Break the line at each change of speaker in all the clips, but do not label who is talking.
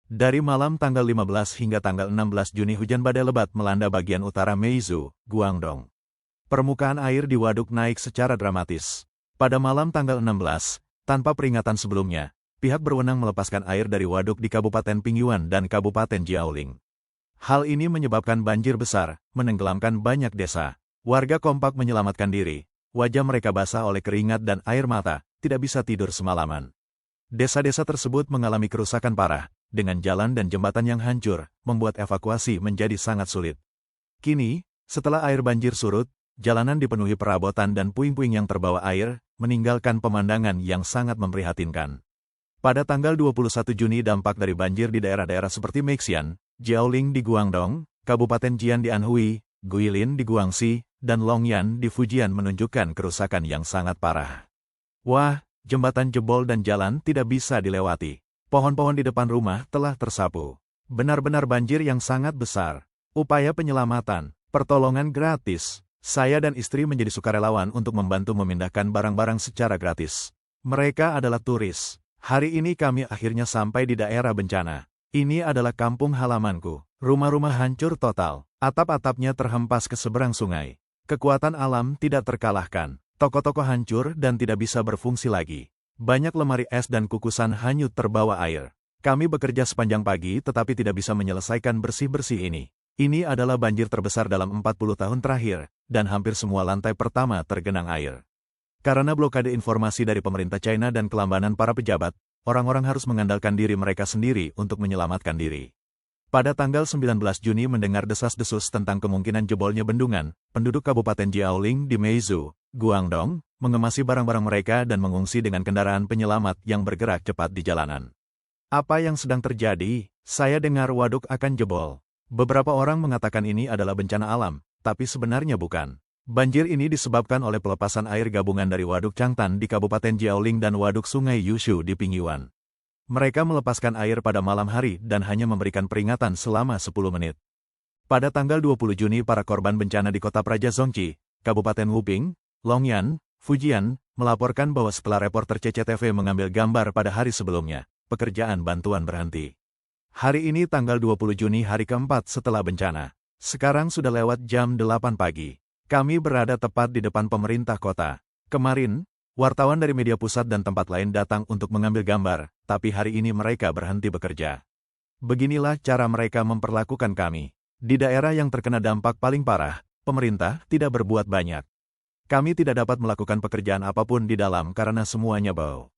Dari malam tanggal 15 hingga tanggal 16 Juni hujan badai lebat melanda bagian utara Meizhou, Guangdong. Permukaan air di waduk naik secara dramatis. Pada malam tanggal 16, tanpa peringatan sebelumnya, pihak berwenang melepaskan air dari waduk di Kabupaten Pingyuan dan Kabupaten Jiaoling. Hal ini menyebabkan banjir besar, menenggelamkan banyak desa. Warga kompak menyelamatkan diri. Wajah mereka basah oleh keringat dan air mata, tidak bisa tidur semalaman. Desa-desa tersebut mengalami kerusakan parah, dengan jalan dan jembatan yang hancur, membuat evakuasi menjadi sangat sulit. Kini, setelah air banjir surut, jalanan dipenuhi perabotan dan puing-puing yang terbawa air, meninggalkan pemandangan yang sangat memprihatinkan. Pada tanggal 21 Juni dampak dari banjir di daerah-daerah seperti Meixian, Jiaoling di Guangdong, Kabupaten Jian di Anhui, Guilin di Guangxi, dan Longyan di Fujian menunjukkan kerusakan yang sangat parah. Wah, jembatan jebol dan jalan tidak bisa dilewati. Pohon-pohon di depan rumah telah tersapu. Benar-benar banjir yang sangat besar. Upaya penyelamatan, pertolongan gratis. Saya dan istri menjadi sukarelawan untuk membantu memindahkan barang-barang secara gratis. Mereka adalah turis. Hari ini kami akhirnya sampai di daerah bencana. Ini adalah kampung halamanku. Rumah-rumah hancur total. Atap-atapnya terhempas ke seberang sungai. Kekuatan alam tidak terkalahkan. Toko-toko hancur dan tidak bisa berfungsi lagi. Banyak lemari es dan kukusan hanyut terbawa air. Kami bekerja sepanjang pagi tetapi tidak bisa menyelesaikan bersih-bersih ini. Ini adalah banjir terbesar dalam 40 tahun terakhir, dan hampir semua lantai pertama tergenang air. Karena blokade informasi dari pemerintah China dan kelambanan para pejabat, orang-orang harus mengandalkan diri mereka sendiri untuk menyelamatkan diri. Pada tanggal 19 Juni mendengar desas-desus tentang kemungkinan jebolnya bendungan, penduduk Kabupaten Jiaoling di Meizhou, Guangdong, mengemasi barang-barang mereka dan mengungsi dengan kendaraan penyelamat yang bergerak cepat di jalanan. Apa yang sedang terjadi? Saya dengar waduk akan jebol. Beberapa orang mengatakan ini adalah bencana alam, tapi sebenarnya bukan. Banjir ini disebabkan oleh pelepasan air gabungan dari waduk Changtan di Kabupaten Jiaoling dan waduk Sungai Yushu di Pingyuan. Mereka melepaskan air pada malam hari dan hanya memberikan peringatan selama 10 menit. Pada tanggal 20 Juni para korban bencana di kota Praja Zongqi, Kabupaten Wuping, Longyan, Fujian, melaporkan bahwa setelah reporter CCTV mengambil gambar pada hari sebelumnya, pekerjaan bantuan berhenti. Hari ini tanggal 20 Juni hari keempat setelah bencana. Sekarang sudah lewat jam 8 pagi. Kami berada tepat di depan pemerintah kota. Kemarin, wartawan dari media pusat dan tempat lain datang untuk mengambil gambar, tapi hari ini mereka berhenti bekerja. Beginilah cara mereka memperlakukan kami. Di daerah yang terkena dampak paling parah, pemerintah tidak berbuat banyak. Kami tidak dapat melakukan pekerjaan apapun di dalam karena semuanya bau.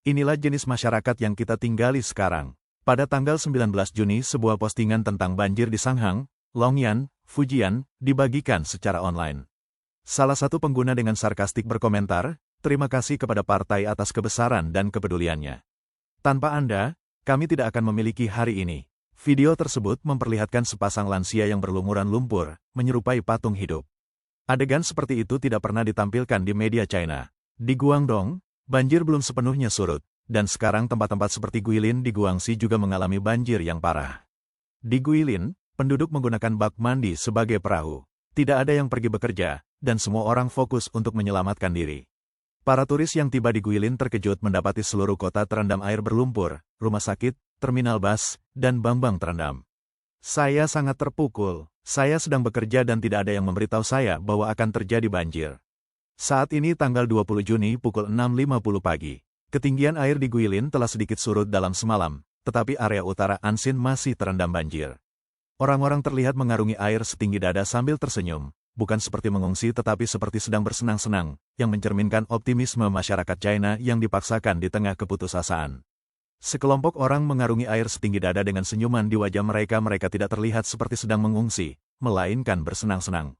Inilah jenis masyarakat yang kita tinggali sekarang. Pada tanggal 19 Juni sebuah postingan tentang banjir di Shanghang, Longyan, Fujian, dibagikan secara online. Salah satu pengguna dengan sarkastik berkomentar, "Terima kasih kepada partai atas kebesaran dan kepeduliannya. Tanpa Anda, kami tidak akan memiliki hari ini." Video tersebut memperlihatkan sepasang lansia yang berlumuran lumpur, menyerupai patung hidup. Adegan seperti itu tidak pernah ditampilkan di media China. Di Guangdong, banjir belum sepenuhnya surut, dan sekarang tempat-tempat seperti Guilin di Guangxi juga mengalami banjir yang parah. Di Guilin, penduduk menggunakan bak mandi sebagai perahu. Tidak ada yang pergi bekerja, dan semua orang fokus untuk menyelamatkan diri. Para turis yang tiba di Guilin terkejut mendapati seluruh kota terendam air berlumpur, rumah sakit, terminal bus, dan bank-bank terendam. Saya sangat terpukul. Saya sedang bekerja dan tidak ada yang memberitahu saya bahwa akan terjadi banjir. Saat ini tanggal 20 Juni pukul 6.50 pagi. Ketinggian air di Guilin telah sedikit surut dalam semalam, tetapi area utara Ansin masih terendam banjir. Orang-orang terlihat mengarungi air setinggi dada sambil tersenyum, bukan seperti mengungsi tetapi seperti sedang bersenang-senang, yang mencerminkan optimisme masyarakat China yang dipaksakan di tengah keputusasaan. Sekelompok orang mengarungi air setinggi dada dengan senyuman di wajah mereka. Mereka tidak terlihat seperti sedang mengungsi, melainkan bersenang-senang.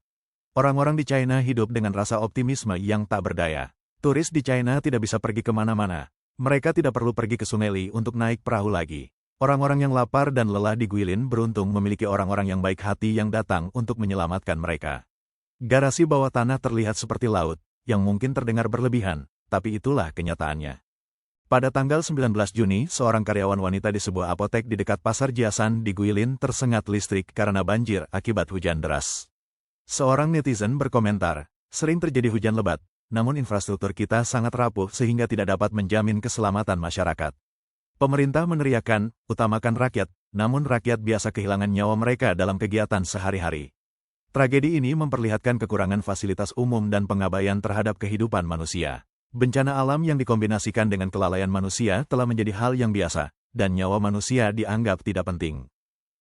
Orang-orang di China hidup dengan rasa optimisme yang tak berdaya. Turis di China tidak bisa pergi kemana-mana. Mereka tidak perlu pergi ke Sungai Li untuk naik perahu lagi. Orang-orang yang lapar dan lelah di Guilin beruntung memiliki orang-orang yang baik hati yang datang untuk menyelamatkan mereka. Garasi bawah tanah terlihat seperti laut, yang mungkin terdengar berlebihan, tapi itulah kenyataannya. Pada tanggal 19 Juni, seorang karyawan wanita di sebuah apotek di dekat Pasar Jiasan di Guilin tersengat listrik karena banjir akibat hujan deras. Seorang netizen berkomentar, "Sering terjadi hujan lebat, namun infrastruktur kita sangat rapuh sehingga tidak dapat menjamin keselamatan masyarakat. Pemerintah meneriakkan, utamakan rakyat, namun rakyat biasa kehilangan nyawa mereka dalam kegiatan sehari-hari. Tragedi ini memperlihatkan kekurangan fasilitas umum dan pengabaian terhadap kehidupan manusia. Bencana alam yang dikombinasikan dengan kelalaian manusia telah menjadi hal yang biasa, dan nyawa manusia dianggap tidak penting.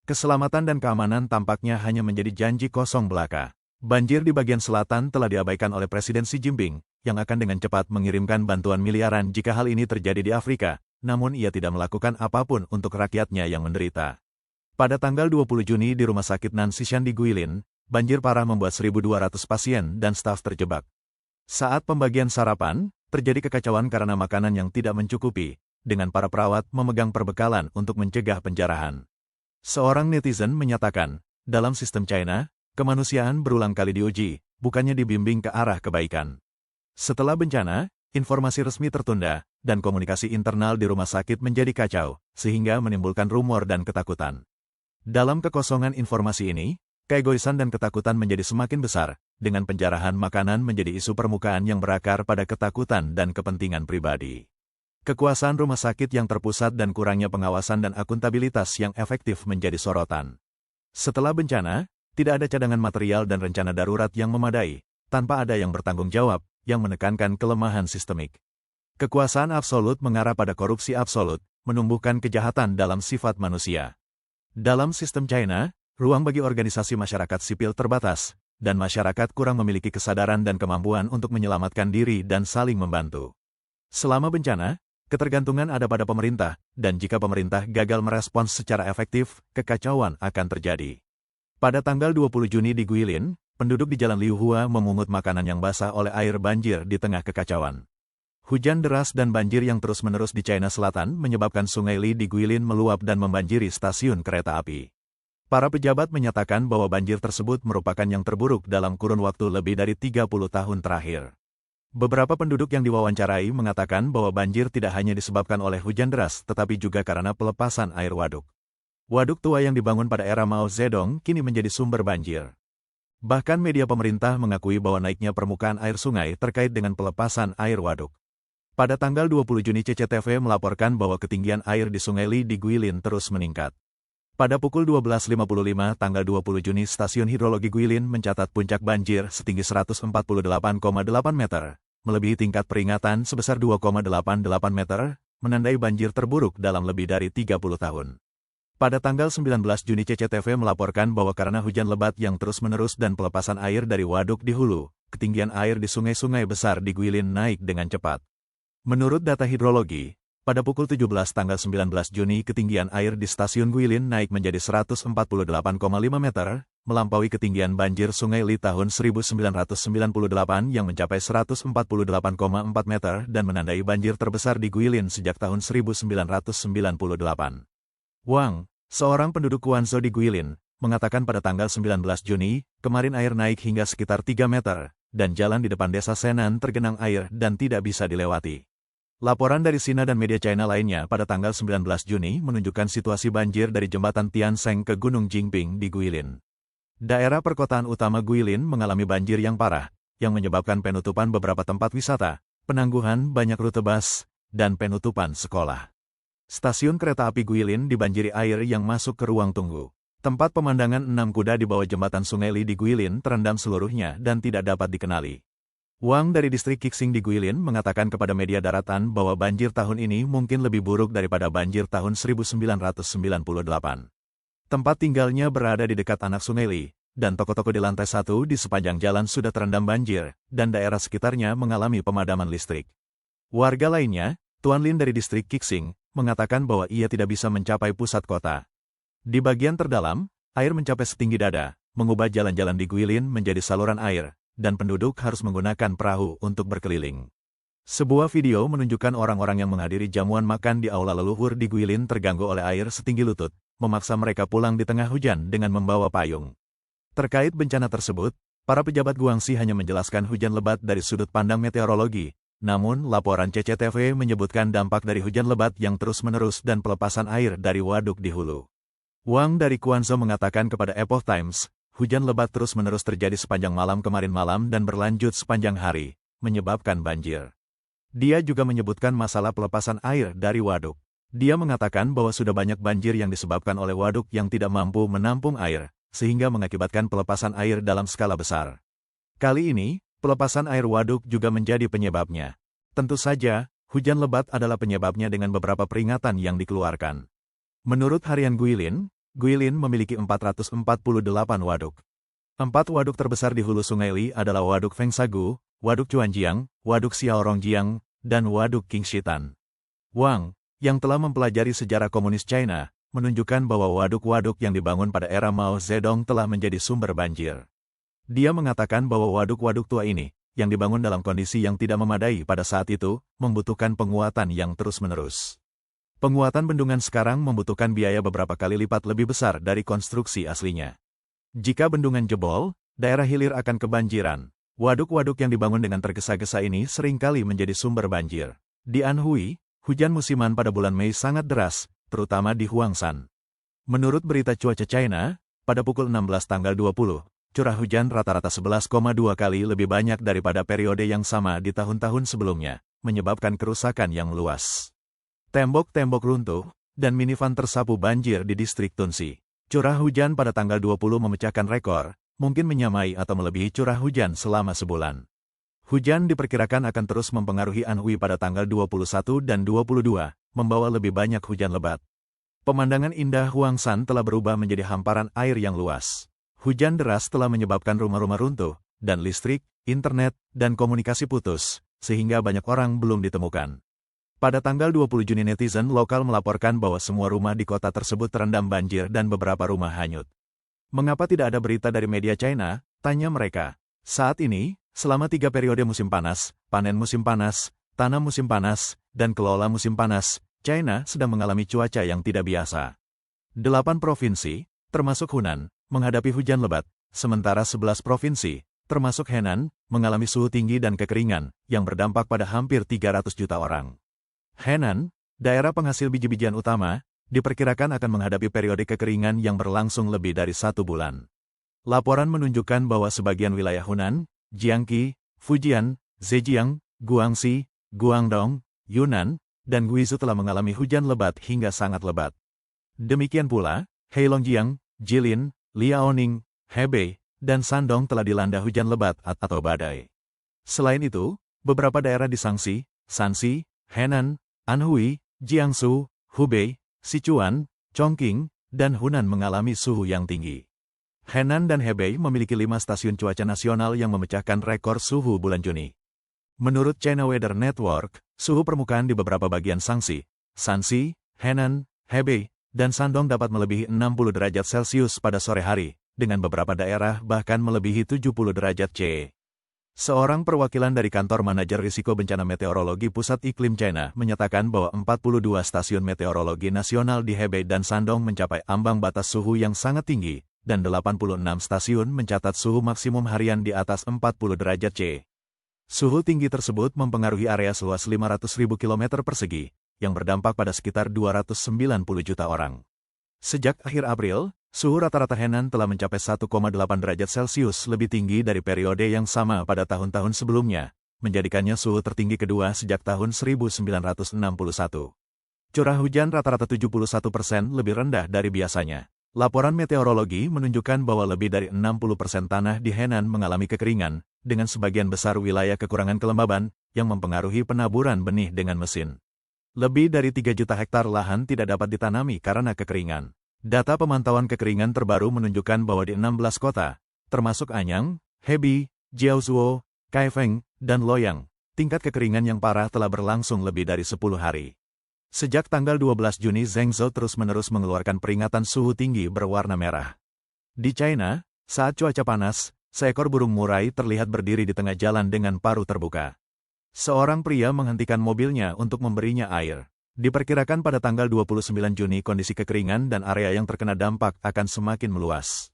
Keselamatan dan keamanan tampaknya hanya menjadi janji kosong belaka. Banjir di bagian selatan telah diabaikan oleh Presiden Xi Jinping, yang akan dengan cepat mengirimkan bantuan miliaran jika hal ini terjadi di Afrika, namun ia tidak melakukan apapun untuk rakyatnya yang menderita. Pada tanggal 20 Juni di Rumah Sakit Nan Xishan di Guilin, banjir parah membuat 1.200 pasien dan staf terjebak. Saat pembagian sarapan, terjadi kekacauan karena makanan yang tidak mencukupi, dengan para perawat memegang perbekalan untuk mencegah penjarahan. Seorang netizen menyatakan, dalam sistem China, kemanusiaan berulang kali diuji, bukannya dibimbing ke arah kebaikan. Setelah bencana, informasi resmi tertunda, dan komunikasi internal di rumah sakit menjadi kacau, sehingga menimbulkan rumor dan ketakutan. Dalam kekosongan informasi ini, keegoisan dan ketakutan menjadi semakin besar, dengan penjarahan makanan menjadi isu permukaan yang berakar pada ketakutan dan kepentingan pribadi. Kekuasaan rumah sakit yang terpusat dan kurangnya pengawasan dan akuntabilitas yang efektif menjadi sorotan. Setelah bencana, tidak ada cadangan material dan rencana darurat yang memadai, tanpa ada yang bertanggung jawab, yang menekankan kelemahan sistemik. Kekuasaan absolut mengarah pada korupsi absolut, menumbuhkan kejahatan dalam sifat manusia. Dalam sistem China, ruang bagi organisasi masyarakat sipil terbatas, dan masyarakat kurang memiliki kesadaran dan kemampuan untuk menyelamatkan diri dan saling membantu. Selama bencana, ketergantungan ada pada pemerintah, dan jika pemerintah gagal merespons secara efektif, kekacauan akan terjadi. Pada tanggal 20 Juni di Guilin, penduduk di Jalan Liuhua memungut makanan yang basah oleh air banjir di tengah kekacauan. Hujan deras dan banjir yang terus-menerus di China Selatan menyebabkan Sungai Li di Guilin meluap dan membanjiri stasiun kereta api. Para pejabat menyatakan bahwa banjir tersebut merupakan yang terburuk dalam kurun waktu lebih dari 30 tahun terakhir. Beberapa penduduk yang diwawancarai mengatakan bahwa banjir tidak hanya disebabkan oleh hujan deras tetapi juga karena pelepasan air waduk. Waduk tua yang dibangun pada era Mao Zedong kini menjadi sumber banjir. Bahkan media pemerintah mengakui bahwa naiknya permukaan air sungai terkait dengan pelepasan air waduk. Pada tanggal 20 Juni CCTV melaporkan bahwa ketinggian air di Sungai Li di Guilin terus meningkat. Pada pukul 12.55 tanggal 20 Juni stasiun hidrologi Guilin mencatat puncak banjir setinggi 148,8 meter, melebihi tingkat peringatan sebesar 2,88 meter, menandai banjir terburuk dalam lebih dari 30 tahun. Pada tanggal 19 Juni CCTV melaporkan bahwa karena hujan lebat yang terus-menerus dan pelepasan air dari waduk di hulu, ketinggian air di sungai-sungai besar di Guilin naik dengan cepat. Menurut data hidrologi, pada pukul 17 tanggal 19 Juni ketinggian air di stasiun Guilin naik menjadi 148,5 meter, melampaui ketinggian banjir Sungai Li tahun 1998 yang mencapai 148,4 meter dan menandai banjir terbesar di Guilin sejak tahun 1998. Wang, seorang penduduk Guangzhou di Guilin, mengatakan pada tanggal 19 Juni, kemarin air naik hingga sekitar 3 meter, dan jalan di depan desa Senan tergenang air dan tidak bisa dilewati. Laporan dari Sina dan media China lainnya pada tanggal 19 Juni menunjukkan situasi banjir dari jembatan Tiansheng ke Gunung Jingping di Guilin. Daerah perkotaan utama Guilin mengalami banjir yang parah, yang menyebabkan penutupan beberapa tempat wisata, penangguhan banyak rute bus, dan penutupan sekolah. Stasiun kereta api Guilin dibanjiri air yang masuk ke ruang tunggu. Tempat pemandangan 6 kuda di bawah jembatan Sungai Li di Guilin terendam seluruhnya dan tidak dapat dikenali. Wang dari distrik Qixing di Guilin mengatakan kepada media daratan bahwa banjir tahun ini mungkin lebih buruk daripada banjir tahun 1998. Tempat tinggalnya berada di dekat anak Sungai Li, dan toko-toko di lantai 1 di sepanjang jalan sudah terendam banjir, dan daerah sekitarnya mengalami pemadaman listrik. Warga lainnya, Tuan Lin dari distrik Qixing, mengatakan bahwa ia tidak bisa mencapai pusat kota. Di bagian terdalam, air mencapai setinggi dada, mengubah jalan-jalan di Guilin menjadi saluran air, dan penduduk harus menggunakan perahu untuk berkeliling. Sebuah video menunjukkan orang-orang yang menghadiri jamuan makan di aula leluhur di Guilin terganggu oleh air setinggi lutut, memaksa mereka pulang di tengah hujan dengan membawa payung. Terkait bencana tersebut, para pejabat Guangxi hanya menjelaskan hujan lebat dari sudut pandang meteorologi, namun laporan CCTV menyebutkan dampak dari hujan lebat yang terus-menerus dan pelepasan air dari waduk di hulu. Wang dari Guangzhou mengatakan kepada Epoch Times, hujan lebat terus-menerus terjadi sepanjang malam kemarin malam dan berlanjut sepanjang hari, menyebabkan banjir. Dia juga menyebutkan masalah pelepasan air dari waduk. Dia mengatakan bahwa sudah banyak banjir yang disebabkan oleh waduk yang tidak mampu menampung air, sehingga mengakibatkan pelepasan air dalam skala besar. Kali ini, pelepasan air waduk juga menjadi penyebabnya. Tentu saja, hujan lebat adalah penyebabnya dengan beberapa peringatan yang dikeluarkan. Menurut harian Guilin, Guilin memiliki 448 waduk. 4 waduk terbesar di hulu Sungai Li adalah Waduk Fengsagu, Waduk Chuanjiang, Waduk Xiaorongjiang, dan Waduk Qingshitan. Wang, yang telah mempelajari sejarah komunis China, menunjukkan bahwa waduk-waduk yang dibangun pada era Mao Zedong telah menjadi sumber banjir. Dia mengatakan bahwa waduk-waduk tua ini, yang dibangun dalam kondisi yang tidak memadai pada saat itu, membutuhkan penguatan yang terus-menerus. Penguatan bendungan sekarang membutuhkan biaya beberapa kali lipat lebih besar dari konstruksi aslinya. Jika bendungan jebol, daerah hilir akan kebanjiran. Waduk-waduk yang dibangun dengan tergesa-gesa ini seringkali menjadi sumber banjir. Di Anhui, hujan musiman pada bulan Mei sangat deras, terutama di Huangshan. Menurut berita cuaca China, pada pukul 16 tanggal 20, curah hujan rata-rata 11,2 kali lebih banyak daripada periode yang sama di tahun-tahun sebelumnya, menyebabkan kerusakan yang luas. Tembok-tembok runtuh, dan minivan tersapu banjir di distrik Tunxi. Curah hujan pada tanggal 20 memecahkan rekor, mungkin menyamai atau melebihi curah hujan selama sebulan. Hujan diperkirakan akan terus mempengaruhi Anhui pada tanggal 21 dan 22, membawa lebih banyak hujan lebat. Pemandangan indah Huangshan telah berubah menjadi hamparan air yang luas. Hujan deras telah menyebabkan rumah-rumah runtuh, dan listrik, internet, dan komunikasi putus, sehingga banyak orang belum ditemukan. Pada tanggal 20 Juni netizen lokal melaporkan bahwa semua rumah di kota tersebut terendam banjir dan beberapa rumah hanyut. Mengapa tidak ada berita dari media China? Tanya mereka. Saat ini, selama 3 periode musim panas, panen musim panas, tanam musim panas, dan kelola musim panas, China sedang mengalami cuaca yang tidak biasa. 8 provinsi, termasuk Hunan, menghadapi hujan lebat, sementara 11 provinsi, termasuk Henan, mengalami suhu tinggi dan kekeringan, yang berdampak pada hampir 300 juta orang. Henan, daerah penghasil biji-bijian utama, diperkirakan akan menghadapi periode kekeringan yang berlangsung lebih dari 1 bulan. Laporan menunjukkan bahwa sebagian wilayah Hunan, Jiangxi, Fujian, Zhejiang, Guangxi, Guangdong, Yunnan, dan Guizhou telah mengalami hujan lebat hingga sangat lebat. Demikian pula, Heilongjiang, Jilin, Liaoning, Hebei, dan Shandong telah dilanda hujan lebat atau badai. Selain itu, beberapa daerah di Shaanxi, Shanxi, Henan, Anhui, Jiangsu, Hubei, Sichuan, Chongqing, dan Hunan mengalami suhu yang tinggi. Henan dan Hebei memiliki 5 stasiun cuaca nasional yang memecahkan rekor suhu bulan Juni. Menurut China Weather Network, suhu permukaan di beberapa bagian Shaanxi, Shanxi, Henan, Hebei, dan Shandong dapat melebihi 60 derajat Celcius pada sore hari, dengan beberapa daerah bahkan melebihi 70 derajat C. Seorang perwakilan dari kantor manajer risiko bencana meteorologi Pusat Iklim China menyatakan bahwa 42 stasiun meteorologi nasional di Hebei dan Shandong mencapai ambang batas suhu yang sangat tinggi, dan 86 stasiun mencatat suhu maksimum harian di atas 40 derajat C. Suhu tinggi tersebut mempengaruhi area seluas 500.000 km persegi, yang berdampak pada sekitar 290 juta orang. Sejak akhir April, suhu rata-rata Henan telah mencapai 1,8 derajat Celcius lebih tinggi dari periode yang sama pada tahun-tahun sebelumnya, menjadikannya suhu tertinggi kedua sejak tahun 1961. Curah hujan rata-rata 71% lebih rendah dari biasanya. Laporan meteorologi menunjukkan bahwa lebih dari 60% tanah di Henan mengalami kekeringan, dengan sebagian besar wilayah kekurangan kelembaban, yang mempengaruhi penaburan benih dengan mesin. Lebih dari 3 juta hektar lahan tidak dapat ditanami karena kekeringan. Data pemantauan kekeringan terbaru menunjukkan bahwa di 16 kota, termasuk Anyang, Hebei, Jiaozhou, Kaifeng, dan Loyang, tingkat kekeringan yang parah telah berlangsung lebih dari 10 hari. Sejak tanggal 12 Juni Zhengzhou terus-menerus mengeluarkan peringatan suhu tinggi berwarna merah. Di China, saat cuaca panas, seekor burung murai terlihat berdiri di tengah jalan dengan paruh terbuka. Seorang pria menghentikan mobilnya untuk memberinya air. Diperkirakan pada tanggal 29 Juni kondisi kekeringan dan area yang terkena dampak akan semakin meluas.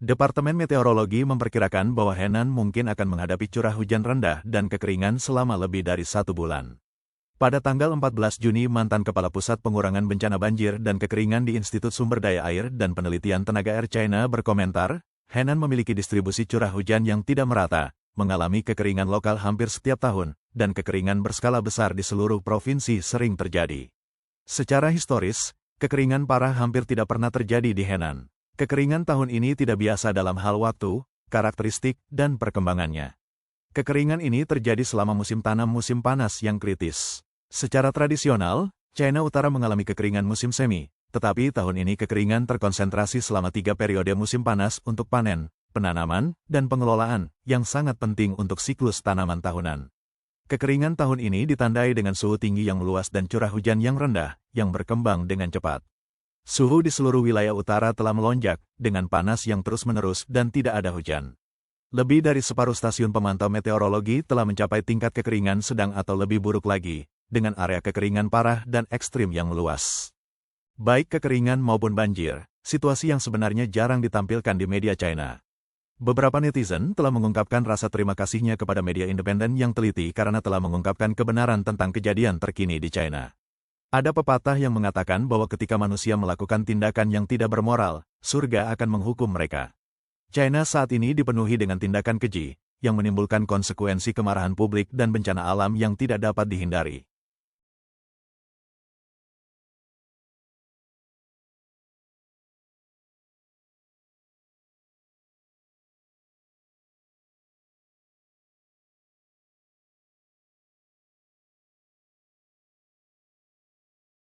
Departemen Meteorologi memperkirakan bahwa Henan mungkin akan menghadapi curah hujan rendah dan kekeringan selama lebih dari 1 bulan. Pada tanggal 14 Juni, mantan Kepala Pusat Pengurangan Bencana Banjir dan Kekeringan di Institut Sumber Daya Air dan Penelitian Tenaga Air China berkomentar, Henan memiliki distribusi curah hujan yang tidak merata, mengalami kekeringan lokal hampir setiap tahun, dan kekeringan berskala besar di seluruh provinsi sering terjadi. Secara historis, kekeringan parah hampir tidak pernah terjadi di Henan. Kekeringan tahun ini tidak biasa dalam hal waktu, karakteristik, dan perkembangannya. Kekeringan ini terjadi selama musim tanam musim panas yang kritis. Secara tradisional, China Utara mengalami kekeringan musim semi, tetapi tahun ini kekeringan terkonsentrasi selama 3 periode musim panas untuk panen, penanaman, dan pengelolaan, yang sangat penting untuk siklus tanaman tahunan. Kekeringan tahun ini ditandai dengan suhu tinggi yang luas dan curah hujan yang rendah, yang berkembang dengan cepat. Suhu di seluruh wilayah utara telah melonjak, dengan panas yang terus-menerus dan tidak ada hujan. Lebih dari separuh stasiun pemantau meteorologi telah mencapai tingkat kekeringan sedang atau lebih buruk lagi, dengan area kekeringan parah dan ekstrim yang luas. Baik kekeringan maupun banjir, situasi yang sebenarnya jarang ditampilkan di media China. Beberapa netizen telah mengungkapkan rasa terima kasihnya kepada media independen yang teliti karena telah mengungkapkan kebenaran tentang kejadian terkini di China. Ada pepatah yang mengatakan bahwa ketika manusia melakukan tindakan yang tidak bermoral, surga akan menghukum mereka. China saat ini dipenuhi dengan tindakan keji, yang menimbulkan konsekuensi kemarahan publik dan bencana alam yang tidak dapat dihindari.